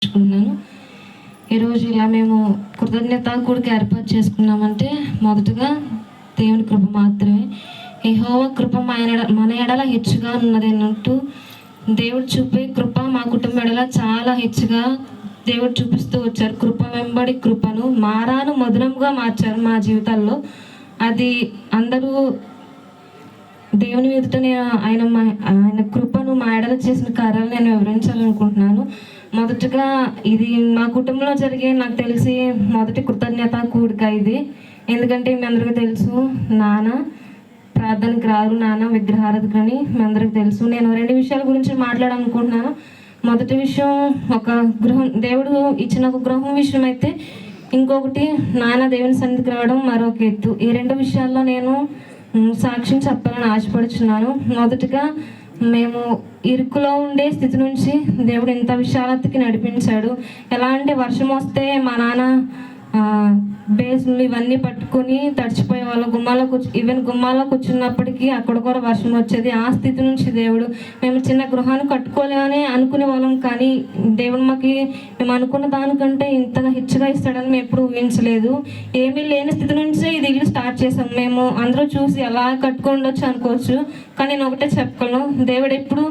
చేసుకుంటున్నాను. ఈరోజు ఇలా మేము కృతజ్ఞత కూడిక ఏర్పాటు చేసుకున్నామంటే మొదటగా దేవుని కృప మాత్రమే. యెహోవా కృప మన ఎడల హెచ్చుగా ఉన్నది అన్నట్టు దేవుడు చూపే కృప మా కుటుంబం ఎడల చాలా హెచ్చుగా దేవుడు చూపిస్తూ వచ్చారు. కృప వెంబడి కృపను మారాను మధురంగా మార్చారు మా జీవితాల్లో. అది అందరూ దేవుని ఎదుట నేను ఆయన కృపను మా ఎడల చేసిన కార్యాలు నేను వివరించాలనుకుంటున్నాను. మొదటగా ఇది మా కుటుంబంలో జరిగే నాకు తెలిసి మొదటి కృతజ్ఞత కూడిక ఇది. ఎందుకంటే మీ అందరికీ తెలుసు, నాన్న ప్రార్థనకి రారు, నాన్న విగ్రహారాధకులని మీ అందరికీ తెలుసు. నేను రెండు విషయాల గురించి మాట్లాడాలనుకుంటున్నాను. మొదటి విషయం ఒక గృహం, దేవుడు ఇచ్చిన ఒక గృహం విషయం అయితే, ఇంకొకటి నాన్న దేవుని సన్నిధికి రావడం మరొక ఎత్తు. ఈ రెండు విషయాల్లో నేను సాక్ష్యం చెప్పాలని ఆశపడుచున్నాను. మొదటిగా మేము ఇరుకులో ఉండే స్థితి నుంచి దేవుడు ఇంత విశాలతకి నడిపించాడు. ఎలా అంటే వర్షం వస్తే మా నాన్న బేస్లు ఇవన్నీ పట్టుకొని తడిచిపోయే వాళ్ళు, గుమ్మాలో కూర్చున్నప్పటికీ అక్కడ కూడా వర్షం వచ్చేది. ఆ స్థితి నుంచి దేవుడు, మేము చిన్న గృహాన్ని కట్టుకోలేమని అనుకునే వాళ్ళం, కానీ దేవుడు మాకు మేము అనుకున్న దానికంటే ఇంతగా హెచ్చుగా ఇస్తాడని మేము ఎప్పుడు ఊహించలేదు. ఏమీ లేని స్థితి నుంచే ఇది ఇల్లు స్టార్ట్ చేసాం. మేము అందరూ చూసి ఎలా కట్టుకోండొచ్చు అనుకోవచ్చు, కానీ నేను ఒకటే చెప్పగలను, దేవుడు ఎప్పుడు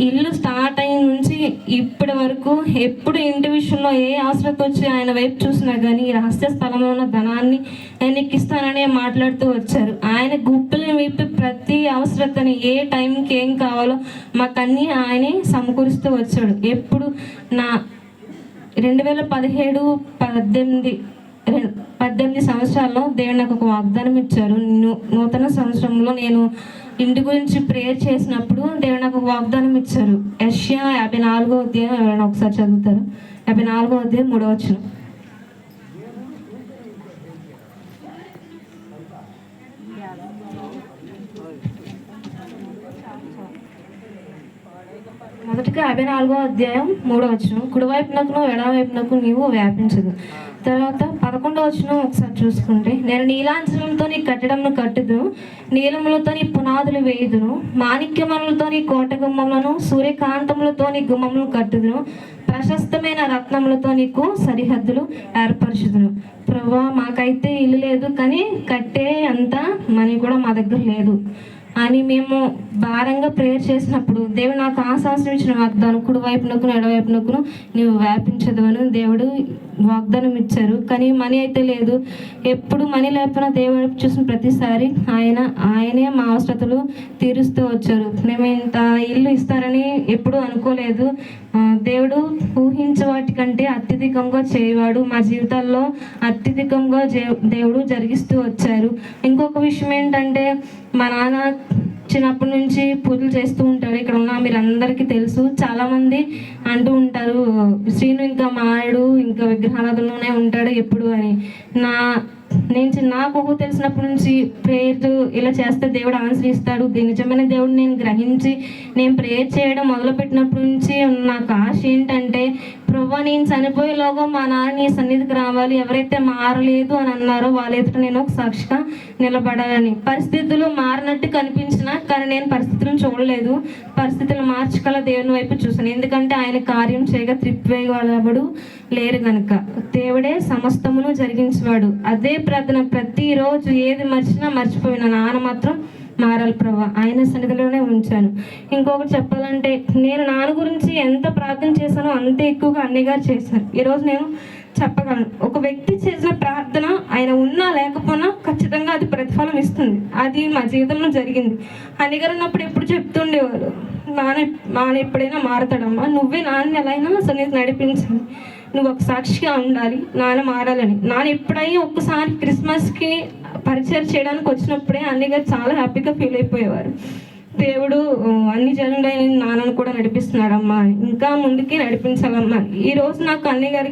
ఇల్లు స్టార్ట్ అయిన నుంచి ఇప్పటి వరకు ఎప్పుడు ఇంటి విషయంలో ఏ అవసరత వచ్చి ఆయన వైపు చూసినా కానీ రహస్య స్థలంలో ఉన్న ధనాన్ని నేను ఎక్కిస్తానని మాట్లాడుతూ వచ్చారు. ఆయన గుప్పలు విప్పి ప్రతి అవసరతని ఏ టైంకి ఏం కావాలో మాకన్నీ ఆయనే సమకూరుస్తూ వచ్చాడు. ఎప్పుడు నా 2017-18 సంవత్సరాల్లో దేవుడు నాకు ఒక వాగ్దానం ఇచ్చారు. నూతన సంవత్సరంలో నేను ఇంటి గురించి ప్రేయర్ చేసినప్పుడు దేవుడు నాకు ఒక వాగ్దానం ఇచ్చారు. యెషయా 54వ అధ్యాయం, ఎవరైనా ఒకసారి చదువుతారు, 54వ అధ్యాయం 3వ వచనం. మొదటిగా 54వ అధ్యాయం 3వ వచనం, కుడివైపునకును ఎడమవైపునకు నీవు వ్యాపించదు. తర్వాత 11వ వచనం ఒకసారి చూసుకుంటే, నేను నీలాంచలంతో నీ కట్టడంను కట్టుదును, నీలములతో నీ పునాదులు వేయుదును, మాణిక్యమనులతో నీ కోట గుమ్మములను, సూర్యకాంతములతో నీ గుమ్మములను కట్టుదును, ప్రశస్తమైన రత్నములతో నీకు సరిహద్దులు ఏర్పరచుదును. ప్రభువా, మాకైతే ఇల్లు లేదు, కానీ కట్టే అంత మనీ కూడా మా దగ్గర లేదు అని మేము భారంగా ప్రేయర్ చేసినప్పుడు దేవుడు నాకు ఆ సంవత్సరం ఇచ్చిన వాగ్దానం, కుడి వైపునకు ఎడవైపునకు నీవు వ్యాపించదు అని దేవుడు వాగ్దానం ఇచ్చారు. కానీ మనీ అయితే లేదు. ఎప్పుడు మనీ లేకపోయినా దేవుడు చూసిన ప్రతిసారి ఆయనే మా అవసరతలు తీరుస్తూ వచ్చారు. మేము ఇంత ఇల్లు ఇస్తారని ఎప్పుడు అనుకోలేదు. దేవుడు ఊహించే వాటికంటే అత్యధికంగా చేయవాడు. మా జీవితాల్లో అత్యధికంగా దేవుడు జరిగిస్తూ వచ్చారు. ఇంకొక విషయం ఏంటంటే, మా నాన్న చిన్నప్పటి నుంచి పూజలు చేస్తూ ఉంటాడు. ఇక్కడ ఉన్న మీరు అందరికీ తెలుసు, చాలామంది అంటూ ఉంటారు, శ్రీను ఇంకా మారాడు, ఇంకా విగ్రహారాధనలోనే ఉంటాడు ఎప్పుడు అని. నాకు తెలిసినప్పటి నుంచి ప్రేయర్ ఇలా చేస్తే దేవుడు ఆన్సర్ ఇస్తాడు, నిజమైన దేవుడు నేను గ్రహించి నేను ప్రేయర్ చేయడం మొదలుపెట్టినప్పటి నుంచి నాకు ఆశ ఏంటంటే, ప్రభువా, నేను చనిపోయేలోగా మా నాన్న నీ సన్నిధికి రావాలి, ఎవరైతే మారలేదు అని అన్నారో వాళ్ళ ఎదుట నేను ఒక సాక్షిగా నిలబడాలని. పరిస్థితులు మారినట్టు కనిపించినా కానీ నేను పరిస్థితులను చూడలేదు, పరిస్థితులు మార్చగల దేవుని వైపు చూసాను. ఎందుకంటే ఆయన కార్యం చేయగా త్రిప్పివేయగలవాడు లేరు కనుక. దేవుడే సమస్తమును జరిగించేవాడు. అదే ప్రార్థన ప్రతిరోజు, ఏది మర్చిపోయిన నాన్న మాత్రం మారాలి ప్రభా, ఆయన సన్నిధిలోనే ఉంచాను. ఇంకొకటి చెప్పాలంటే, నేను నాన్న గురించి ఎంత ప్రార్థన చేశానో అంతే ఎక్కువగా అన్నయ్య గారు చేశారు. ఈరోజు నేను చెప్పగలను, ఒక వ్యక్తి చేసిన ప్రార్థన ఆయన ఉన్నా లేకపోయినా ఖచ్చితంగా అది ప్రతిఫలం ఇస్తుంది. అది మా జీవితంలో జరిగింది. అన్నయ్య గారు ఉన్నప్పుడు ఎప్పుడు చెప్తుండేవారు, నాన్న ఎప్పుడైనా మారతాడమ్మా, నువ్వే నాన్న ఎలా అయినా సన్నిధి నడిపించాలి, నువ్వు ఒక సాక్షిగా ఉండాలి, నాన్న మారాలని. నాన్న ఎప్పుడైనా ఒక్కసారి క్రిస్మస్కి పరిచయం చేయడానికి వచ్చినప్పుడే అన్నయ్య గారు చాలా హ్యాపీగా ఫీల్ అయిపోయేవారు. దేవుడు అన్ని జనంలో నాన్నను కూడా నడిపిస్తున్నాడమ్మా, ఇంకా ముందుకి నడిపించాలమ్మా. ఈరోజు నాకు అన్నయ్య గారు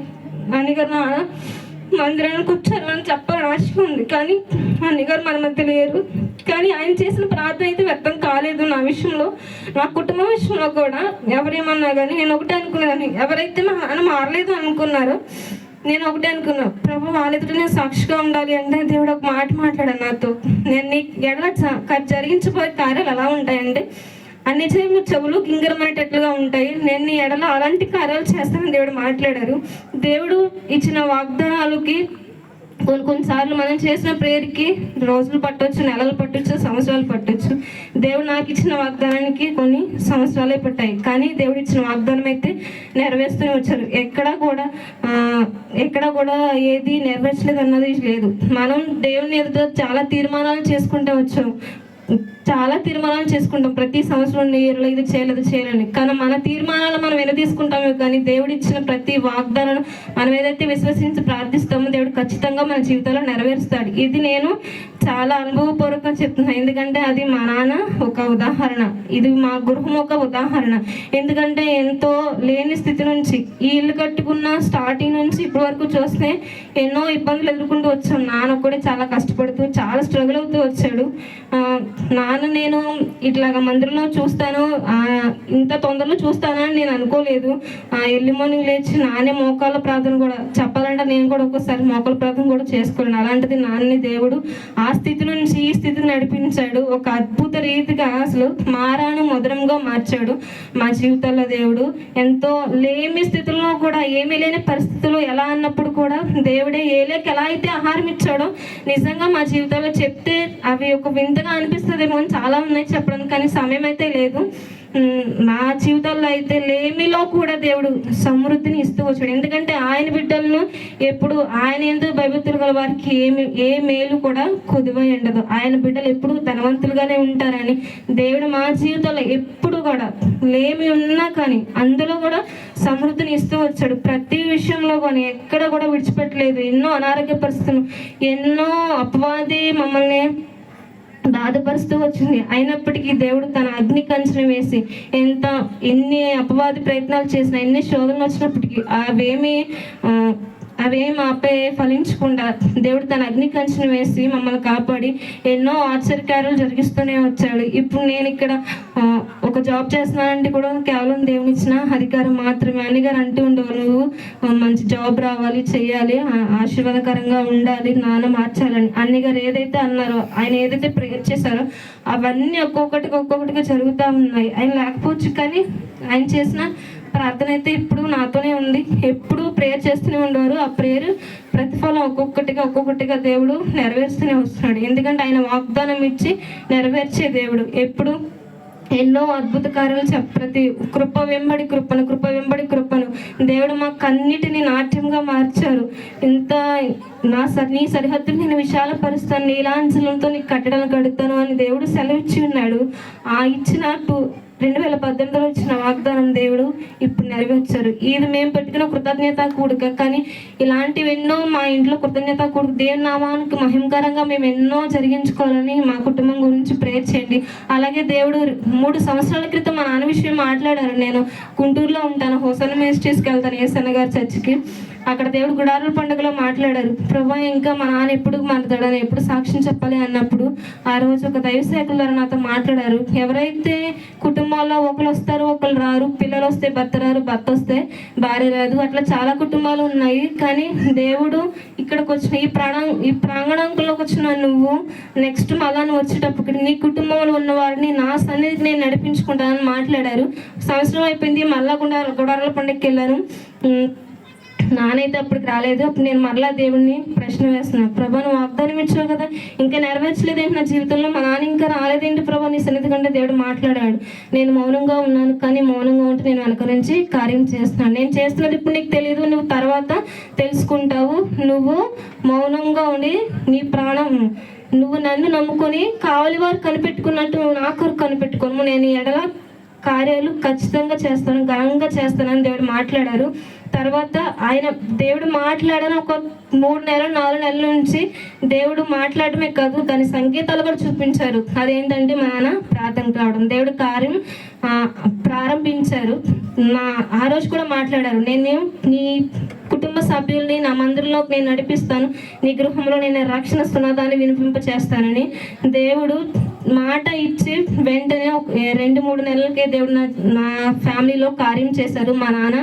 నాన్న మందిరానికి వచ్చారని చెప్పాలని ఆశ ఉంది, కానీ అన్నయ్య గారు మన మధ్య లేరు. కానీ ఆయన చేసిన ప్రార్థన అయితే వ్యక్తం కాలేదు నా విషయంలో, నా కుటుంబం విషయంలో కూడా. ఎవరేమన్నా కానీ నేను ఒకటే అనుకున్నాను, ఎవరైతే మా నాన్న మారలేదు అనుకున్నారో నేను ఒకటే అనుకున్నా, ప్రభు వాళ్ళ ఎదుట నేను సాక్షిగా ఉండాలి అంటే దేవుడు ఒక మాట మాట్లాడాను నాతో. నేను నీ ఎడల జరిగించబోయే కార్యాలు ఎలా ఉంటాయంటే, అన్ని చేతులు చెవులు గింగరమనేటట్లుగా ఉంటాయి, నేను నీ ఎడలో అలాంటి కార్యాలు చేస్తానని దేవుడు మాట్లాడారు. దేవుడు ఇచ్చిన వాగ్దానాలకి కొన్నిసార్లు మనం చేసిన ప్రేయర్కి రోజులు పట్టవచ్చు, నెలలు పట్టవచ్చు, సంవత్సరాలు పట్టవచ్చు. దేవుడు నాకు ఇచ్చిన వాగ్దానానికి కొన్ని సంవత్సరాలే పట్టాయి, కానీ దేవుడు ఇచ్చిన వాగ్దానం అయితే నెరవేరుస్తూనే వచ్చారు. ఎక్కడ కూడా ఏది నెరవేర్చలేదు అన్నది లేదు. మనం దేవుని ఎదుట చాలా తీర్మానాలు చేసుకుంటాం ప్రతి సంవత్సరం ఇయర్లో ఇది చేయాలని. కానీ మన తీర్మానాలు మనం ఎలా తీసుకుంటామో, కానీ దేవుడు ఇచ్చిన ప్రతి వాగ్దానం మనం ఏదైతే విశ్వసించి ప్రార్థిస్తామో దేవుడు ఖచ్చితంగా మన జీవితంలో నెరవేరుస్తాడు. ఇది నేను చాలా అనుభవపూర్వకంగా చెప్తున్నాను, ఎందుకంటే అది మా నాన్న ఒక ఉదాహరణ, ఇది మా గృహం ఒక ఉదాహరణ. ఎందుకంటే ఎంతో లేని స్థితి నుంచి ఈ ఇల్లు కట్టుకున్న స్టార్టింగ్ నుంచి ఇప్పటి వరకు చూస్తే ఎన్నో ఇబ్బందులు ఎదుర్కొంటూ వచ్చాం. నాన్న కూడా చాలా కష్టపడుతూ చాలా స్ట్రగుల్ అవుతూ వచ్చాడు. నేను ఇట్లాగా మందిరంలో చూస్తాను, ఇంత తొందరలో చూస్తానని నేను అనుకోలేదు. ఎర్లీ మార్నింగ్ లేచి నానే మోకాళ్ళ ప్రార్థన కూడా చెప్పాలంటే నేను కూడా ఒక్కోసారి మోకాళ్ళ ప్రార్థన కూడా చేసుకోలేను. అలాంటిది నాన్నని దేవుడు ఆ స్థితి నుంచి ఈ స్థితికి నడిపించాడు. ఒక అద్భుత రీతిగా అసలు మారాను మధురంగా మార్చాడు మా జీవితాల్లో. దేవుడు ఎంతో లేని స్థితిలో కూడా, ఏమీ లేని పరిస్థితుల్లో ఎలా అన్నప్పుడు కూడా దేవుడే ఏలేకి ఎలా అయితే ఆహారం ఇచ్చాడో నిజంగా మా జీవితాల్లో చెప్తే అవి ఒక వింతగా అనిపిస్తుందేమో అని చాలా ఉన్నాయి చెప్పడానికి, కానీ సమయం అయితే లేదు. నా జీవితాల్లో అయితే లేమిలో కూడా దేవుడు సమృద్ధిని ఇస్తూ వచ్చాడు. ఎందుకంటే ఆయన బిడ్డలను ఎప్పుడు ఆయన ఎందుకు భయభక్తులు గల వారికి ఏ మేలు కూడా కొదువై ఉండదు. ఆయన బిడ్డలు ఎప్పుడు ధనవంతులుగానే ఉంటారని దేవుడు మా జీవితంలో ఎప్పుడు కూడా లేమి ఉన్నా కానీ అందులో కూడా సమృద్ధిని ఇస్తూ వచ్చాడు. ప్రతి విషయంలో కానీ ఎక్కడ కూడా విడిచిపెట్టలేదు. ఎన్నో అనారోగ్య పరిస్థితులు, ఎన్నో అపవాది మమ్మల్ని బాధపరుస్తూ వచ్చింది. అయినప్పటికీ దేవుడు తన అగ్ని కంచెను వేసి ఎన్ని అపవాది ప్రయత్నాలు చేసినా, ఎన్ని శోధనలు వచ్చినప్పటికీ అవేం ఆపే ఫలించకుండా దేవుడు తన అగ్ని కంచెను వేసి మమ్మల్ని కాపాడి ఎన్నో ఆశ్చర్యకార్యాలు జరిగిస్తూనే వచ్చాడు. ఇప్పుడు నేను ఇక్కడ ఒక జాబ్ చేస్తున్నానంటే కూడా కేవలం దేవుని ఇచ్చిన అధికారం మాత్రమే. అన్నగారు అంటూ ఉండేవారు, నువ్వు మంచి జాబ్ రావాలి, చెయ్యాలి, ఆశీర్వాదకరంగా ఉండాలి, నాన్న మార్చాలని. అన్నగారు ఏదైతే అన్నారో, ఆయన ఏదైతే ప్రేయర్ చేశారో అవన్నీ ఒక్కొక్కటిగా జరుగుతూ ఉన్నాయి. ఆయన లేకపోవచ్చు, కానీ ఆయన చేసిన ప్రార్థన అయితే ఇప్పుడు నాతోనే ఉంది. ఎప్పుడు ప్రేయర్ చేస్తూనే ఉండేవారు. ఆ ప్రేయర్ ప్రతిఫలం ఒక్కొక్కటిగా దేవుడు నెరవేరుస్తూనే వస్తున్నాడు. ఎందుకంటే ఆయన వాగ్దానం ఇచ్చి నెరవేర్చే దేవుడు. ఎప్పుడు ఎన్నో అద్భుత కార్యాలు ప్రతి కృప వెంబడి కృపను దేవుడు మాకు అన్నిటిని నాట్యంగా మార్చారు. నీ సరిహద్దులు నేను విశాలపరుస్తాను, నీలాంచలంతో నీకు కట్టడాలు కడుతాను అని దేవుడు సెలవిచ్చి ఉన్నాడు. ఆ ఇచ్చిన 2018లో ఇచ్చిన వాగ్దానం దేవుడు ఇప్పుడు నెరవేర్చారు. ఇది మేము పెట్టుకున్న కృతజ్ఞత కూడిక. కానీ ఇలాంటివి ఎన్నో మా ఇంట్లో కృతజ్ఞత కూడిక, దేవుని నామానికి మహిమకరంగా మేము ఎన్నో జరిగించుకోవాలని మా కుటుంబం గురించి ప్రేయర్ చేయండి. అలాగే దేవుడు 3 సంవత్సరాల క్రితం మా నాన్న విషయం మాట్లాడారు. నేను గుంటూరులో ఉంటాను, హోసన్న మినిస్ట్రీస్కి వెళ్తాను, ఏసన్న గారి చర్చికి. అక్కడ దేవుడు గుడారుల పండుగలో మాట్లాడారు. ప్రభా ఇంకా మా నాన్న ఎప్పుడు మాట్లాడాను, ఎప్పుడు సాక్ష్యం చెప్పాలి అన్నప్పుడు ఆ రోజు ఒక దైవ సేవకుల ద్వారా నాతో మాట్లాడారు. ఎవరైతే కుటుంబాల్లో ఒకరు వస్తారు, ఒకరు రారు, పిల్లలు వస్తే భర్త రారు, భర్త వస్తే భార్య రాదు, అట్లా చాలా కుటుంబాలు ఉన్నాయి. కానీ దేవుడు ఇక్కడికి వచ్చిన ఈ ప్రాంగణంలోకి వచ్చిన నువ్వు నెక్స్ట్ మళ్ళా నువ్వు వచ్చేటప్పుడు నీ కుటుంబంలో ఉన్న వారిని నా సన్నిధికి నేను నడిపించుకుంటానని మాట్లాడారు. సంవత్సరం అయిపోయింది, మళ్ళా గుడారుల పండుగకి వెళ్ళాను. నానైతే అప్పటికి రాలేదు. అప్పుడు నేను మరలా దేవుడిని ప్రశ్న వేస్తున్నాను, ప్రభా నువ్వు వాగ్దానం ఇచ్చావు కదా, ఇంకా నెరవేర్చలేదేంటి నా జీవితంలో, మా నాన్న ఇంకా రాలేదేంటి ప్రభా నీ సన్నిధి కంటే. దేవుడు మాట్లాడాడు, నేను మౌనంగా ఉన్నాను, కానీ మౌనంగా ఉంటే నేను వెనక నుంచి కార్యం చేస్తున్నాను. నేను చేస్తున్నది ఇప్పుడు నీకు తెలియదు, నువ్వు తర్వాత తెలుసుకుంటావు. నువ్వు మౌనంగా ఉండి నీ ప్రాణం నువ్వు నన్ను నమ్ముకొని కావలి వారు కనిపెట్టుకున్నట్టు నువ్వు నా కొరకు కనిపెట్టుకోను, నేను ఎడల కార్యాలు ఖచ్చితంగా చేస్తాను, ఘనంగా చేస్తానని దేవుడు మాట్లాడారు. తర్వాత దేవుడు మాట్లాడని ఒక 3 నెలలు 4 నెలల నుంచి దేవుడు మాట్లాడమే కాదు, దాని సంకేతాలు కూడా చూపించారు. అదేంటంటే మా నాన్న ప్రార్థనకు రావడం, దేవుడు కార్యం ప్రారంభించారు. ఆ రోజు కూడా మాట్లాడారు, నేను నీ కుటుంబ సభ్యుల్ని నా మందిరంలోకి నేను నడిపిస్తాను, నీ గృహంలో నేను రక్షణ సునాదాన్ని వినిపింప చేస్తానని దేవుడు మాట ఇచ్చి వెంటనే 2-3 నెలలకే దేవుడు నా ఫ్యామిలీలో కార్యం చేశారు. మా నాన్న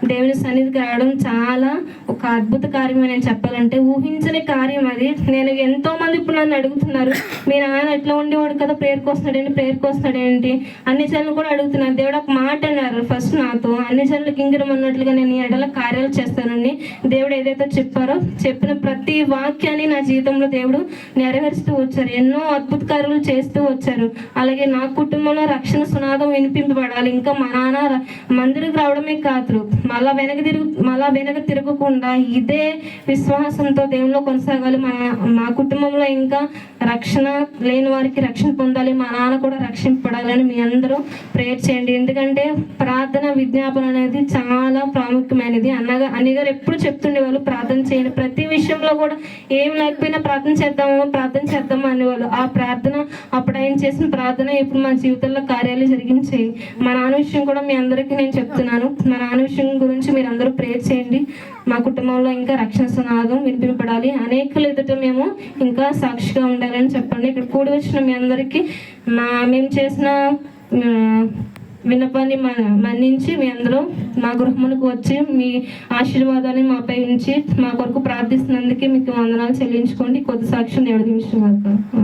దేవుని సన్నిధికి రావడం చాలా ఒక అద్భుత కార్యం అని నేను చెప్పాలంటే, ఊహించని కార్యం అది. నేను ఎంతో మంది ఇప్పుడు నన్ను అడుగుతున్నారు, మీ నాన్న ఎట్లా ఉండేవాడు కదా, ప్రేయర్కి వస్తున్నాడు ఏంటి అన్ని జనులు కూడా అడుగుతున్నారు. దేవుడు ఒక మాట అన్నారు ఫస్ట్ నాతో, అన్ని జనులు కింగిరం అన్నట్లుగా నేను ఈ ఎడల కార్యాలు చేస్తానని దేవుడు ఏదైతే చెప్పారో, చెప్పిన ప్రతి వాక్యాన్ని నా జీవితంలో దేవుడు నెరవేరుస్తూ వచ్చారు. ఎన్నో అద్భుత కార్యాలు చేస్తూ వచ్చారు. అలాగే నా కుటుంబంలో రక్షణ సునాదం వినిపింపబడాలి. ఇంకా మా నాన్న మందిరికి రావడమే కాదు, మళ్ళా వెనక తిరగకుండా ఇదే విశ్వాసంతో దేవుల్లో కొనసాగాలి. మా కుటుంబంలో ఇంకా రక్షణ లేని వారికి రక్షణ పొందాలి, మా నాన్న కూడా రక్షింపబడాలని మీ అందరూ ప్రేయర్ చేయండి. ఎందుకంటే ప్రార్థన విజ్ఞాపన అనేది చాలా ప్రాముఖ్యమైనది. అన్నగారు ఎప్పుడు చెప్తుండేవాళ్ళు, ప్రార్థన చేయండి. ప్రతి విషయంలో కూడా ఏం లేకపోయినా ప్రార్థన చేద్దాము అనేవాళ్ళు. ఆ ప్రార్థన అప్పుడు ఆయన చేసిన ప్రార్థన ఇప్పుడు మా జీవితంలో కార్యాలు జరిగించాయి. మా నాన్న విషయం కూడా మీ అందరికీ నేను చెప్తున్నాను. మా నాన్న విషయం గురించి మీరు అందరూ ప్రేయర్ చేయండి. మా కుటుంబంలో ఇంకా రక్షణ సునాదం వినిపింపబడాలి, అనేకులు ఎదుట మేము ఇంకా సాక్షిగా ఉండాలని చెప్పండి. ఇక్కడ కూడి వచ్చిన మీ అందరికీ మేము చేసిన విన్నపాన్ని మన్నించి మీ అందరూ మా గృహములకు వచ్చి మీ ఆశీర్వాదాన్ని మాపై ఉంచి మా కొరకు ప్రార్థిస్తున్నందుకే మీకు వందనాలు చెల్లించుకోండి. కొద్ది సాక్ష్యం దేవుడికి ఇష్టం.